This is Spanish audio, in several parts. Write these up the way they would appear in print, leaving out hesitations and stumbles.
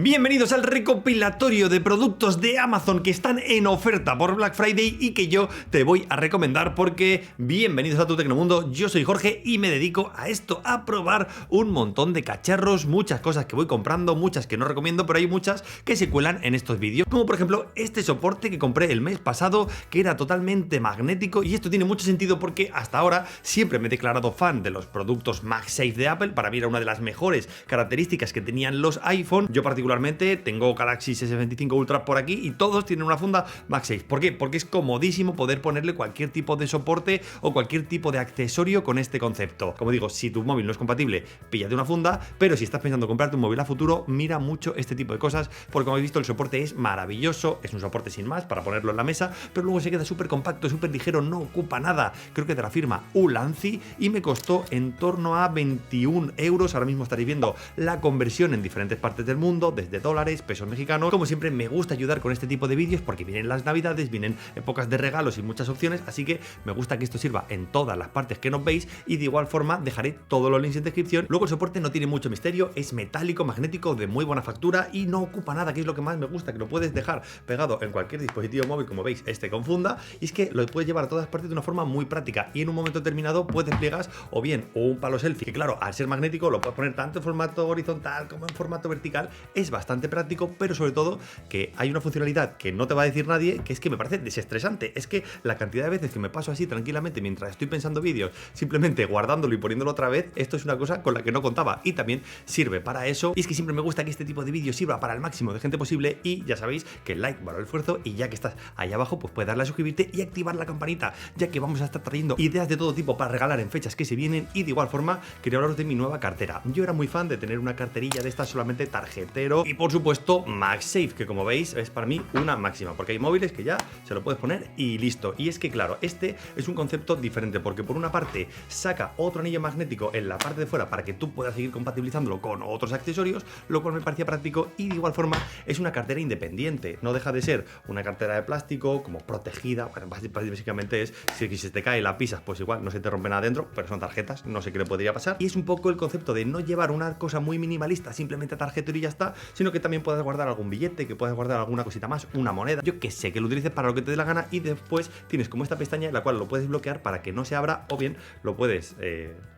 Bienvenidos al recopilatorio de productos de Amazon que están en oferta por Black Friday y que yo te voy a recomendar porque bienvenidos a tu Tecnomundo, yo soy Jorge y me dedico a esto, a probar un montón de cacharros, muchas cosas que voy comprando, muchas que no recomiendo, pero hay muchas que se cuelan en estos vídeos, como por ejemplo este soporte que compré el mes pasado que era totalmente magnético, y esto tiene mucho sentido porque hasta ahora siempre me he declarado fan de los productos MagSafe de Apple. Para mí era una de las mejores características que tenían los iPhone. Yo particularmente tengo Galaxy S25 Ultra por aquí y todos tienen una funda MagSafe. ¿Por qué? Porque es comodísimo poder ponerle cualquier tipo de soporte o cualquier tipo de accesorio con este concepto. Como digo, si tu móvil no es compatible, píllate una funda, pero si estás pensando comprarte un móvil a futuro, mira mucho este tipo de cosas, porque como habéis visto el soporte es maravilloso, es un soporte sin más para ponerlo en la mesa, pero luego se queda súper compacto, súper ligero, no ocupa nada. Creo que de la firma Ulanzi y me costó en torno a 21 euros. Ahora mismo estaréis viendo la conversión en diferentes partes del mundo, desde dólares, pesos mexicanos. Como siempre me gusta ayudar con este tipo de vídeos porque vienen las navidades, vienen épocas de regalos y muchas opciones, así que me gusta que esto sirva en todas las partes que nos veis y de igual forma dejaré todos los links en descripción. Luego el soporte no tiene mucho misterio, es metálico, magnético, de muy buena factura y no ocupa nada, que es lo que más me gusta, que lo puedes dejar pegado en cualquier dispositivo móvil, como veis este con funda, y es que lo puedes llevar a todas partes de una forma muy práctica y en un momento determinado puedes plegas o bien un palo selfie, que claro, al ser magnético lo puedes poner tanto en formato horizontal como en formato vertical. Es bastante práctico, pero sobre todo que hay una funcionalidad que no te va a decir nadie, que es que me parece desestresante. Es que la cantidad de veces que me paso así tranquilamente mientras estoy pensando vídeos, simplemente guardándolo y poniéndolo otra vez, esto es una cosa con la que no contaba y también sirve para eso. Y es que siempre me gusta que este tipo de vídeos sirva para el máximo de gente posible y ya sabéis que el like vale el esfuerzo, y ya que estás ahí abajo pues puedes darle a suscribirte y activar la campanita, ya que vamos a estar trayendo ideas de todo tipo para regalar en fechas que se vienen. Y de igual forma quería hablaros de mi nueva cartera. Yo era muy fan de tener una carterilla de estas solamente tarjetero y por supuesto MagSafe, que como veis es para mí una máxima, porque hay móviles que ya se lo puedes poner y listo. Y es que claro, este es un concepto diferente porque por una parte saca otro anillo magnético en la parte de fuera para que tú puedas seguir compatibilizándolo con otros accesorios, lo cual me parecía práctico, y de igual forma es una cartera independiente, no deja de ser una cartera de plástico como protegida. Bueno, básicamente es, si se te cae y la pisas pues igual no se te rompe nada dentro, pero son tarjetas, no sé qué le podría pasar. Y es un poco el concepto de no llevar una cosa muy minimalista, simplemente tarjetero y ya está, sino que también puedes guardar algún billete, que puedes guardar alguna cosita más, una moneda, yo que sé, que lo utilices para lo que te dé la gana. Y después tienes como esta pestaña en la cual lo puedes bloquear para que no se abra, o bien lo puedes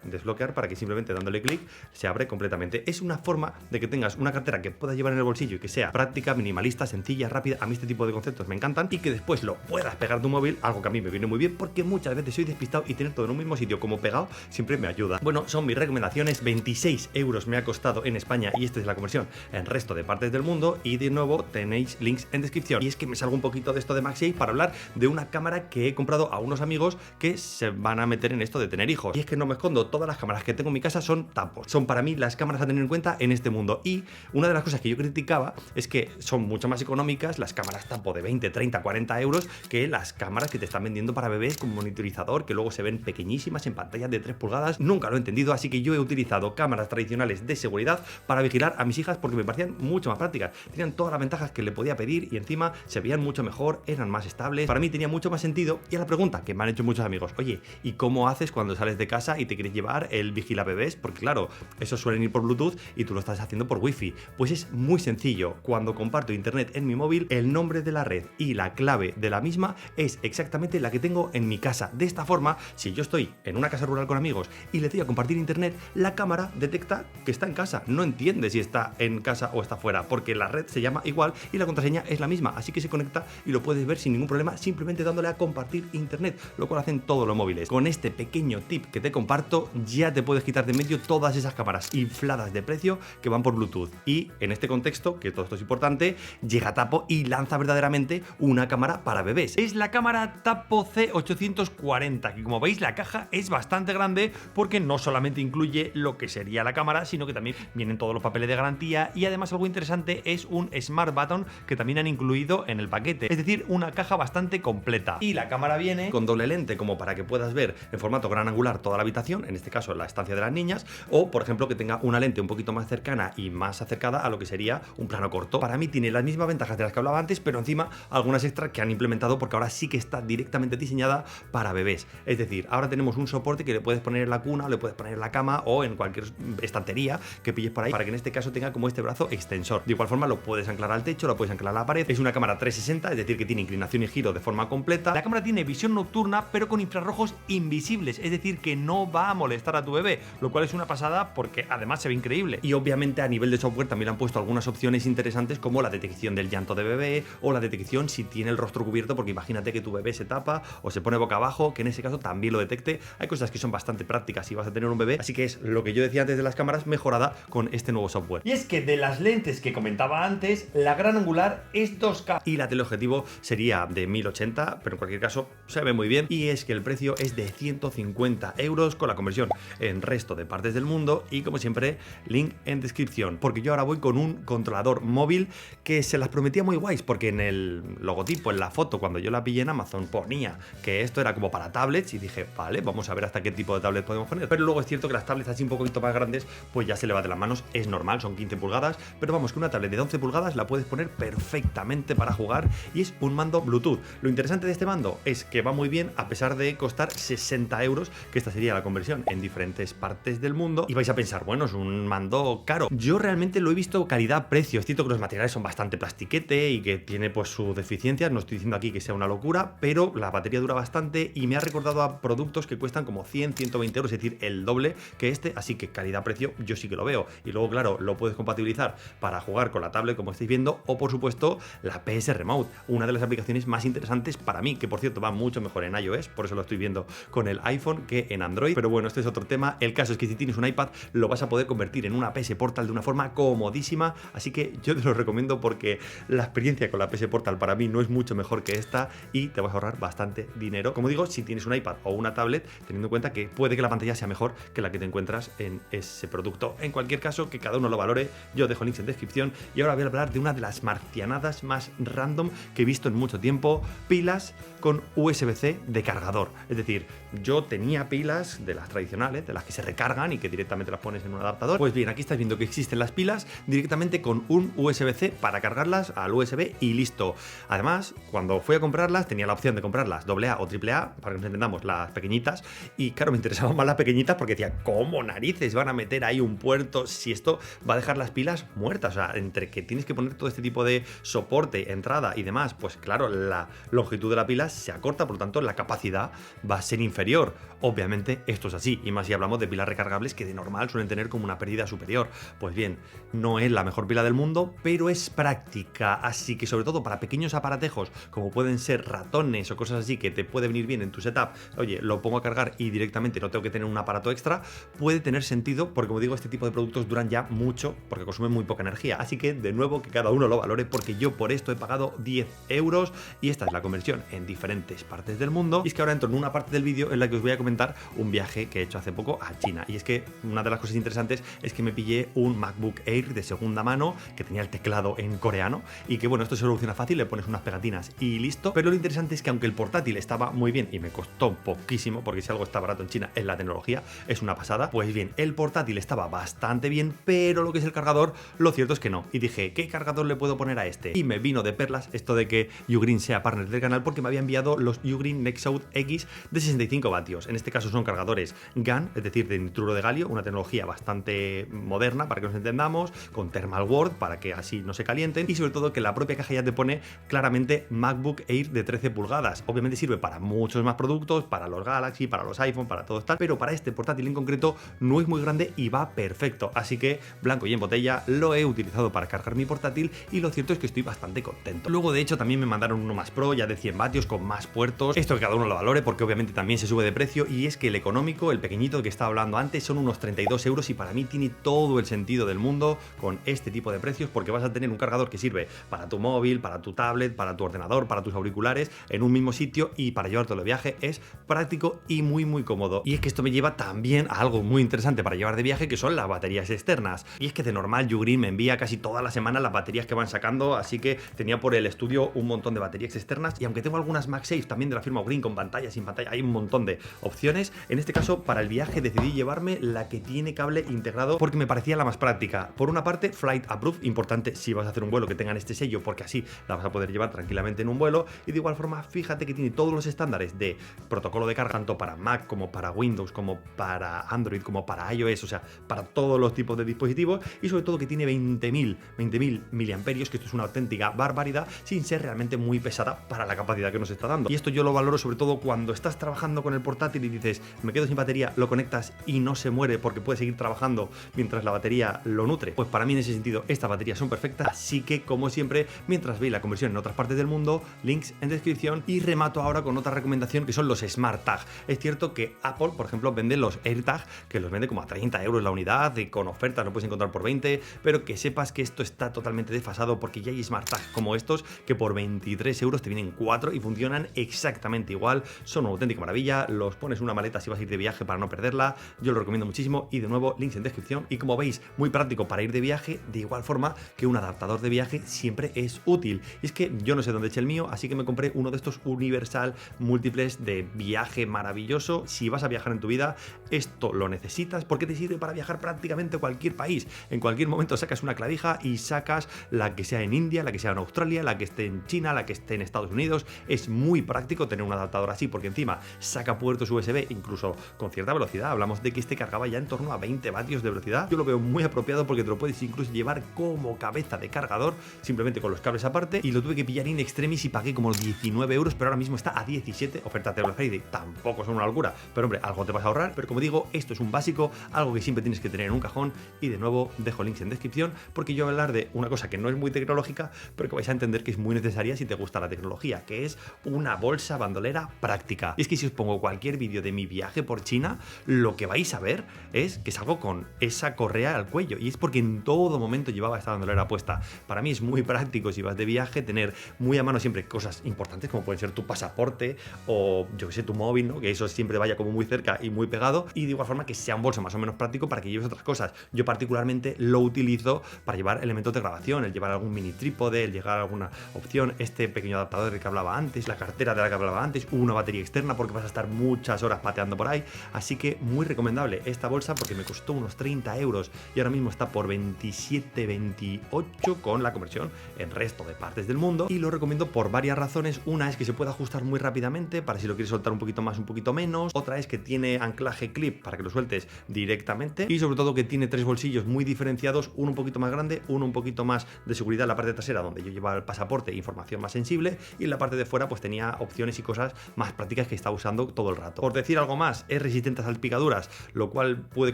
desbloquear para que simplemente dándole clic se abre completamente. Es una forma de que tengas una cartera que puedas llevar en el bolsillo y que sea práctica, minimalista, sencilla, rápida. A mí este tipo de conceptos me encantan, y que después lo puedas pegar tu móvil, algo que a mí me viene muy bien porque muchas veces soy despistado y tener todo en un mismo sitio como pegado siempre me ayuda. Bueno, son mis recomendaciones. 26 euros me ha costado en España y esta es la conversión en resto de partes del mundo, y de nuevo tenéis links en descripción. Y es que me salgo un poquito de esto de MagSafe para hablar de una cámara que he comprado a unos amigos que se van a meter en esto de tener hijos. Y es que no me escondo, todas las cámaras que tengo en mi casa son tapos, son para mí las cámaras a tener en cuenta en este mundo. Y una de las cosas que yo criticaba es que son mucho más económicas las cámaras tapo de 20, 30, 40 euros que las cámaras que te están vendiendo para bebés con monitorizador, que luego se ven pequeñísimas en pantallas de 3 pulgadas. Nunca lo he entendido, así que yo he utilizado cámaras tradicionales de seguridad para vigilar a mis hijas porque me parecían mucho más prácticas, tenían todas las ventajas que le podía pedir y encima se veían mucho mejor, eran más estables. Para mí tenía mucho más sentido. Y a la pregunta que me han hecho muchos amigos: oye, ¿y cómo haces cuando sales de casa y te quieres llevar el vigila bebés? Porque claro, esos suelen ir por Bluetooth y tú lo estás haciendo por Wi-Fi. Pues es muy sencillo. Cuando comparto internet en mi móvil, el nombre de la red y la clave de la misma es exactamente la que tengo en mi casa. De esta forma, si yo estoy en una casa rural con amigos y le doy a compartir internet, la cámara detecta que está en casa, no entiende si está en casa o está fuera, porque la red se llama igual y la contraseña es la misma, así que se conecta y lo puedes ver sin ningún problema simplemente dándole a compartir internet, lo cual hacen todos los móviles. Con este pequeño tip que te comparto ya te puedes quitar de medio todas esas cámaras infladas de precio que van por Bluetooth. Y en este contexto, que todo esto es importante, llega Tapo y lanza verdaderamente una cámara para bebés. Es la cámara Tapo C840, que como veis la caja es bastante grande porque no solamente incluye lo que sería la cámara, sino que también vienen todos los papeles de garantía, y además algo interesante es un Smart Button que también han incluido en el paquete, es decir, una caja bastante completa. Y la cámara viene con doble lente como para que puedas ver en formato gran angular toda la habitación, en este caso la estancia de las niñas, o por ejemplo que tenga una lente un poquito más cercana y más acercada a lo que sería un plano corto. Para mí tiene las mismas ventajas de las que hablaba antes, pero encima algunas extras que han implementado porque ahora sí que está directamente diseñada para bebés. Es decir, ahora tenemos un soporte que le puedes poner en la cuna, le puedes poner en la cama o en cualquier estantería que pilles por ahí, para que en este caso tenga como este brazo extensor. De igual forma lo puedes anclar al techo, lo puedes anclar a la pared. Es una cámara 360, es decir que tiene inclinación y giro de forma completa. La cámara tiene visión nocturna pero con infrarrojos invisibles, es decir que no va a molestar a tu bebé, lo cual es una pasada porque además se ve increíble. Y obviamente a nivel de software también le han puesto algunas opciones interesantes como la detección del llanto de bebé o la detección si tiene el rostro cubierto, porque imagínate que tu bebé se tapa o se pone boca abajo, que en ese caso también lo detecte. Hay cosas que son bastante prácticas si vas a tener un bebé, así que es lo que yo decía antes de las cámaras mejorada con este nuevo software. Y es que de las lentes que comentaba antes, la gran angular es 2K y la teleobjetivo sería de 1080, pero en cualquier caso se ve muy bien. Y es que el precio es de 150 euros con la conversión en resto de partes del mundo y como siempre link en descripción, porque yo ahora voy con un controlador móvil que se las prometía muy guays, porque en el logotipo, en la foto, cuando yo la pillé en Amazon ponía que esto era como para tablets y dije, vale, vamos a ver hasta qué tipo de tablet podemos poner, pero luego es cierto que las tablets así un poquito más grandes pues ya se le va de las manos, es normal, son 15 pulgadas, pero vamos, que una tablet de 11 pulgadas la puedes poner perfectamente para jugar y es un mando Bluetooth. Lo interesante de este mando es que va muy bien a pesar de costar 60 euros, que esta sería la conversión en diferentes partes del mundo, y vais a pensar, bueno, es un mando caro. Yo realmente lo he visto calidad-precio, es cierto que los materiales son bastante plastiquete y que tiene pues sus deficiencias, no estoy diciendo aquí que sea una locura, pero la batería dura bastante y me ha recordado a productos que cuestan como 100, 120 euros, es decir, el doble que este, así que calidad-precio yo sí que lo veo. Y luego, claro, lo puedes compatibilizar para jugar con la tablet como estáis viendo, o por supuesto la PS Remote, una de las aplicaciones más interesantes para mí, que por cierto va mucho mejor en iOS, por eso lo estoy viendo con el iPhone que en Android, pero bueno, este es otro tema. El caso es que si tienes un iPad lo vas a poder convertir en una PS Portal de una forma comodísima, así que yo te lo recomiendo porque la experiencia con la PS Portal para mí no es mucho mejor que esta y te vas a ahorrar bastante dinero, como digo, si tienes un iPad o una tablet, teniendo en cuenta que puede que la pantalla sea mejor que la que te encuentras en ese producto. En cualquier caso, que cada uno lo valore, yo dejo links en descripción y ahora voy a hablar de una de las marcianadas más random que he visto en mucho tiempo: pilas con USB-C de cargador. Es decir, yo tenía pilas de las tradicionales, de las que se recargan y que directamente las pones en un adaptador. Pues bien, aquí estás viendo que existen las pilas directamente con un USB-C para cargarlas al USB y listo. Además, cuando fui a comprarlas tenía la opción de comprarlas AA o AAA, para que nos entendamos, las pequeñitas, y claro, me interesaban más las pequeñitas porque decía, ¿cómo narices van a meter ahí un puerto si esto va a dejar las pilas muertas? O sea, entre que tienes que poner todo este tipo de soporte, entrada y demás, pues claro, la longitud de la pila se acorta, por lo tanto la capacidad va a ser inferior. Obviamente esto es así, y más si hablamos de pilas recargables que de normal suelen tener como una pérdida superior. Pues bien, no es la mejor pila del mundo, pero es práctica, así que sobre todo para pequeños aparatejos como pueden ser ratones o cosas así que te puede venir bien en tu setup, oye, lo pongo a cargar y directamente no tengo que tener un aparato extra, puede tener sentido porque, como digo, este tipo de productos duran ya mucho porque consumen muy poca energía, así que de nuevo que cada uno lo valore, porque yo por esto he pagado 10 euros y esta es la conversión en diferentes partes del mundo. Y es que ahora entro en una parte del vídeo en la que os voy a comentar un viaje que he hecho hace poco a China, y es que una de las cosas interesantes es que me pillé un MacBook Air de segunda mano que tenía el teclado en coreano y que bueno, esto se soluciona fácil, le pones unas pegatinas y listo. Pero lo interesante es que aunque el portátil estaba muy bien y me costó poquísimo, porque si algo está barato en China es la tecnología, es una pasada, pues bien, el portátil estaba bastante bien, pero lo que es el cargador, lo cierto es que no. Y dije, ¿qué cargador le puedo poner a este? Y me vino de perlas esto de que Ugreen sea partner del canal, porque me había enviado los Ugreen Nexout X de 65 vatios. En este caso son cargadores GaN, es decir, de nitruro de galio, una tecnología bastante moderna para que nos entendamos, con thermal ward para que así no se calienten, y sobre todo que la propia caja ya te pone claramente MacBook Air de 13 pulgadas. Obviamente sirve para muchos más productos, para los Galaxy, para los iPhone, para todo tal, pero para este portátil en concreto no es muy grande y va perfecto, así que blanco y en botella lo he utilizado para cargar mi portátil y lo cierto es que estoy bastante contento. Luego de hecho también me mandaron uno más pro, ya de 100 vatios con más puertos, esto que cada uno lo valore porque obviamente también se sube de precio, y es que el económico, el pequeñito que estaba hablando antes, son unos 32 euros y para mí tiene todo el sentido del mundo con este tipo de precios, porque vas a tener un cargador que sirve para tu móvil, para tu tablet, para tu ordenador, para tus auriculares en un mismo sitio, y para llevártelo de viaje es práctico y muy cómodo. Y es que esto me lleva también a algo muy interesante para llevar de viaje, que son las baterías externas. Y es que de normal Ugreen me envía casi toda la semana las baterías que van sacando, así que tenía por el estudio un montón de baterías externas, y aunque tengo algunas MagSafe también de la firma Ugreen con pantalla, sin pantalla, hay un montón de opciones. En este caso para el viaje decidí llevarme la que tiene cable integrado porque me parecía la más práctica. Por una parte, Flight Approved, importante si vas a hacer un vuelo que tengan este sello, porque así la vas a poder llevar tranquilamente en un vuelo, y de igual forma fíjate que tiene todos los estándares de protocolo de carga tanto para Mac como para Windows como para Android como para iOS, o sea, para todos los tipos de dispositivos, y sobre todo que tiene 20.000 miliamperios, que esto es una auténtica barbaridad, sin ser realmente muy pesada para la capacidad que nos está dando. Y esto yo lo valoro sobre todo cuando estás trabajando con el portátil y dices, me quedo sin batería, lo conectas y no se muere porque puede seguir trabajando mientras la batería lo nutre. Pues para mí en ese sentido estas baterías son perfectas, así que como siempre, mientras veis la conversión en otras partes del mundo, links en descripción. Y remato ahora con otra recomendación, que son los Smart Tag. Es cierto que Apple, por ejemplo, vende los AirTag, que los vende como a 30 euros la unidad y con ofertas lo puedes encontrar por 20, pero que sepas que esto está totalmente desfasado porque ya hay Smart Tag como estos que por 23 euros te vienen 4 y funcionan exactamente igual. Son una auténtica maravilla, los pones en una maleta si vas a ir de viaje para no perderla. Yo lo recomiendo muchísimo y de nuevo links en descripción. Y como veis, muy práctico para ir de viaje, de igual forma que un adaptador de viaje siempre es útil. Y es que yo no sé dónde eché el mío, así que me compré uno de estos universal múltiples de viaje maravilloso. Si vas a viajar en tu vida, esto lo necesitas porque te sirve para viajar prácticamente a cualquier país. En cualquier momento sacas una clavija y sacas la que sea en India, la que sea en Australia, la que esté en China, la que esté en Estados Unidos. Es muy práctico tener un adaptador así porque encima saca puertos USB incluso con cierta velocidad. Hablamos de que este cargaba ya en torno a 20 vatios de velocidad. Yo lo veo muy apropiado porque te lo puedes incluso llevar como cabeza de cargador, simplemente con los cables aparte. Y lo tuve que pillar in extremis y pagué como 19 euros, pero ahora mismo está a 17, ofertas de Black Friday. Tampoco son una locura, pero hombre, algo te vas a ahorrar. Pero como digo, esto es un básico, algo que siempre tienes que tener en un cajón. Y de nuevo dejo links en descripción porque yo voy a hablar de una cosa que no es muy tecnológica, pero que vais a entender que es muy necesaria si te gusta la tecnología, que es una bolsa bandolera práctica. Y es que si os pongo cualquier vídeo de mi viaje por China, lo que vais a ver es que salgo con esa correa al cuello, y es porque en todo momento llevaba esta bandolera puesta. Para mí es muy práctico si vas de viaje tener muy a mano siempre cosas importantes como pueden ser tu pasaporte o yo que sé, tu móvil, ¿no? Que eso siempre vaya como muy cerca y muy pegado, y de igual forma que sea un bolso más o menos práctico para que lleves otras cosas. Yo particularmente lo utilizo para llevar elementos de grabación, el llevar algún mini trípode, el llevar alguna opción, este pequeño adaptador del que hablaba antes, la cartera de la que hablaba antes, una batería externa porque vas a estar muchas horas pateando por ahí. Así que muy recomendable esta bolsa porque me costó unos 30 euros y ahora mismo está por 27, 28 con la conversión en resto de partes del mundo, y lo recomiendo por varias razones. Una es que se puede ajustar muy rápidamente para si lo quieres soltar un poquito más, un poquito menos. Otra es que tiene anclaje clip para que lo sueltes directamente, y sobre todo que tiene tres bolsillos muy diferenciados, uno un poquito más grande, uno un poquito más de seguridad en la parte trasera donde yo llevaba el pasaporte e información más sensible, y en la parte de fuera pues tenía opciones y cosas más prácticas que estaba usando todo el rato. Por decir algo más, es resistente a salpicaduras, lo cual pude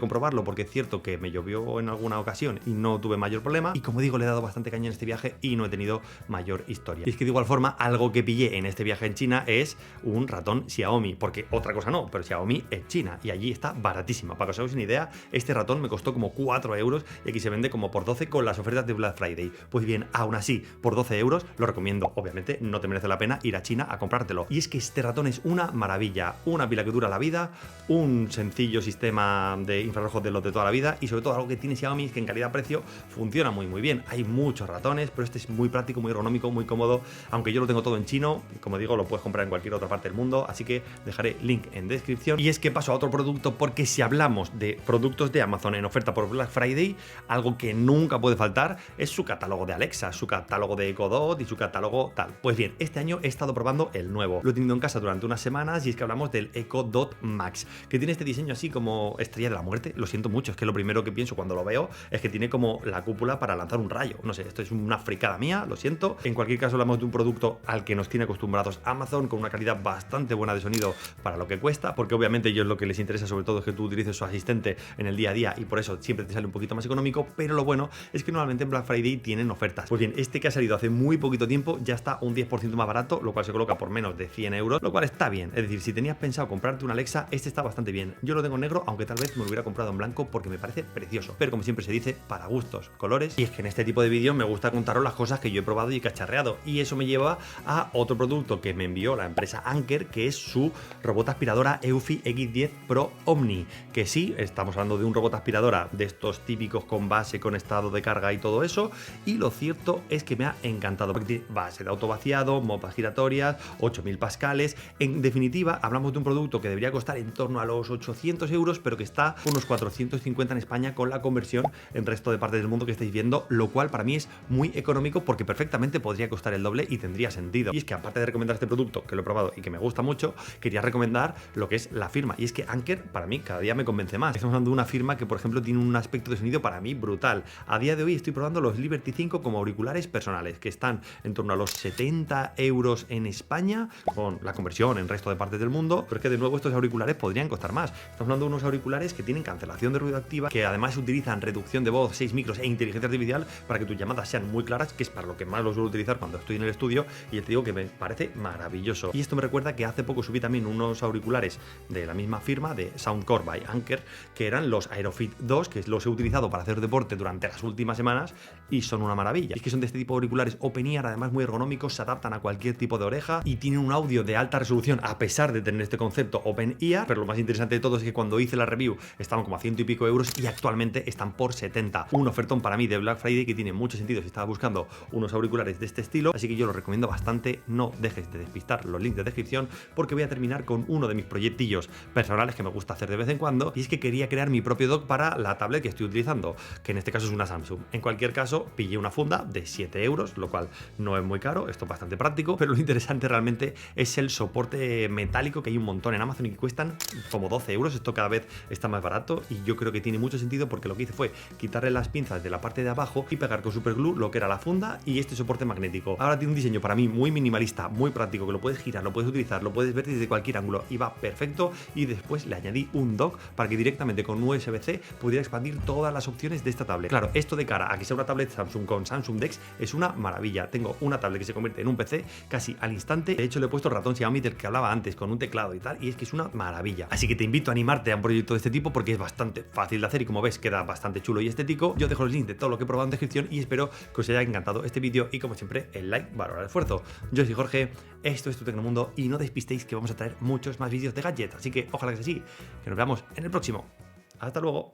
comprobarlo porque es cierto que me llovió en alguna ocasión y no tuve mayor problema, y como digo, le he dado bastante caña en este viaje y no he tenido mayor historia. Y es que de igual forma, algo que pillé en este viaje en China es un ratón Xiaomi, porque otra cosa no, pero Xiaomi es China y allí está baratísima. Para que os hagáis una idea, este ratón me costó como 4 euros y aquí se vende como por 12 con las ofertas de Black Friday. Pues bien, aún así, por 12 euros lo recomiendo. Obviamente no te merece la pena ir a China a comprártelo. Y es que este ratón es una maravilla, una pila que dura la vida, un sencillo sistema de infrarrojos de los de toda la vida, y sobre todo algo que tiene Xiaomi es que en calidad-precio funciona muy bien. Hay muchos ratones, pero este es muy práctico, muy ergonómico, muy cómodo. Aunque yo lo tengo todo en chino, como digo, lo puedes comprar en cualquier otra parte del mundo, así que dejaré link en descripción. Y es que paso a otro producto, porque si hablamos de productos de Amazon en oferta por Black Friday, algo que nunca puede faltar es su catálogo de Alexa, su catálogo de Echo Dot y su catálogo tal. Pues bien, este año he estado probando el nuevo. Lo he tenido en casa durante unas semanas y es que hablamos del Echo Dot Max, que tiene este diseño así como estrella de la muerte. Lo siento mucho, es que lo primero que pienso cuando lo veo es que tiene como la cúpula para lanzar un rayo. No sé, esto es una fricada mía, lo siento. En cualquier caso, hablamos de un producto al que nos tiene acostumbrados Amazon, con una calidad bastante buena de sonido para lo que cuesta, porque obviamente ellos lo que les interesa sobre todo es que tú utilices su asistente en el día a día, y por eso siempre te sale un poquito más económico. Pero lo bueno es que normalmente en Black Friday tienen ofertas. Pues bien, este que ha salido hace muy poquito tiempo ya está un 10% más barato, lo cual se coloca por menos de 100 euros, lo cual está bien. Es decir, si tenías pensado comprarte un Alexa, este está bastante bien. Yo lo tengo en negro, aunque tal vez me lo hubiera comprado en blanco porque me parece precioso. Pero como siempre se dice, para gustos, colores. Y es que en este tipo de vídeos me gusta contaros las cosas que yo he probado y cacharreado. Y eso me lleva a otro producto que me envió la empresa Anker, que es su robot aspiradora Eufy X10 Pro Omni. Que sí, estamos hablando de un robot aspiradora de estos típicos con base, con estado de carga y todo eso. Y lo cierto es que me ha encantado, porque tiene base de autovaciado, mopas giratorias, 8000 pascales. En definitiva, hablamos de un producto que debería costar en torno a los 800 euros, pero que está unos 450 en España con la conversión en resto de partes del mundo que estáis viendo, lo cual para mí es muy económico porque perfectamente podría costar el doble y tendría sentido. Y es que aparte de recomendar este producto, que lo he probado y que me gusta mucho, quería recomendar lo que es la firma. Y es que Anker para mí cada día me convence más. Estamos hablando de una firma que, por ejemplo, tiene un aspecto de sonido para mí brutal. brutal. A día de hoy estoy probando los Liberty 5 como auriculares personales, que están en torno a los 70 euros en España, con la conversión en resto de partes del mundo, pero es que de nuevo estos auriculares podrían costar más. Estamos hablando de unos auriculares que tienen cancelación de ruido activa, que además utilizan reducción de voz, 6 micros e inteligencia artificial para que tus llamadas sean muy claras, que es para lo que más los suelo utilizar cuando estoy en el estudio, y te digo que me parece maravilloso. Y esto me recuerda que hace poco subí también unos auriculares de la misma firma, de Soundcore by Anker, que eran los Aerofit 2, que los he utilizado para hacer deporte durante las últimas semanas y son una maravilla. Es que son de este tipo de auriculares open ear, además muy ergonómicos, se adaptan a cualquier tipo de oreja y tienen un audio de alta resolución a pesar de tener este concepto open ear. Pero lo más interesante de todo es que cuando hice la review estaban como a 100 y pico euros y actualmente están por 70. Un ofertón para mí de Black Friday que tiene mucho sentido si estaba buscando unos auriculares de este estilo, así que yo lo recomiendo bastante. No dejes de despistar los links de descripción porque voy a terminar con uno de mis proyectillos personales que me gusta hacer de vez en cuando, y es que quería crear mi propio dock para la tablet que estoy utilizando, que en este caso es una Samsung. En cualquier caso, pillé una funda de 7 euros, lo cual no es muy caro, esto es bastante práctico, pero lo interesante realmente es el soporte metálico, que hay un montón en Amazon y que cuestan como 12 euros, esto cada vez está más barato y yo creo que tiene mucho sentido porque lo que hice fue quitarle las pinzas de la parte de abajo y pegar con superglue lo que era la funda y este soporte magnético. Ahora tiene un diseño para mí muy minimalista, muy práctico, que lo puedes girar, lo puedes utilizar, lo puedes ver desde cualquier ángulo y va perfecto. Y después le añadí un dock para que directamente con USB-C pudiera expandir todas las opciones de esta tablet. Claro, esto de cara a que sea una tablet Samsung con Samsung DeX es una maravilla. Tengo una tablet que se convierte en un PC casi al instante. De hecho, le he puesto el ratón Xiaomi del que hablaba antes con un teclado y tal, y es que es una maravilla. Así que te invito a animarte a un proyecto de este tipo porque es bastante fácil de hacer y como ves queda bastante chulo y estético. Yo dejo los links de todo lo que he probado en descripción y espero que os haya encantado este vídeo y como siempre el like valora el esfuerzo. Yo soy Jorge, esto es Tu Tecnomundo y no despistéis que vamos a traer muchos más vídeos de gadgets, así que ojalá que sea así, que nos veamos en el próximo. Hasta luego.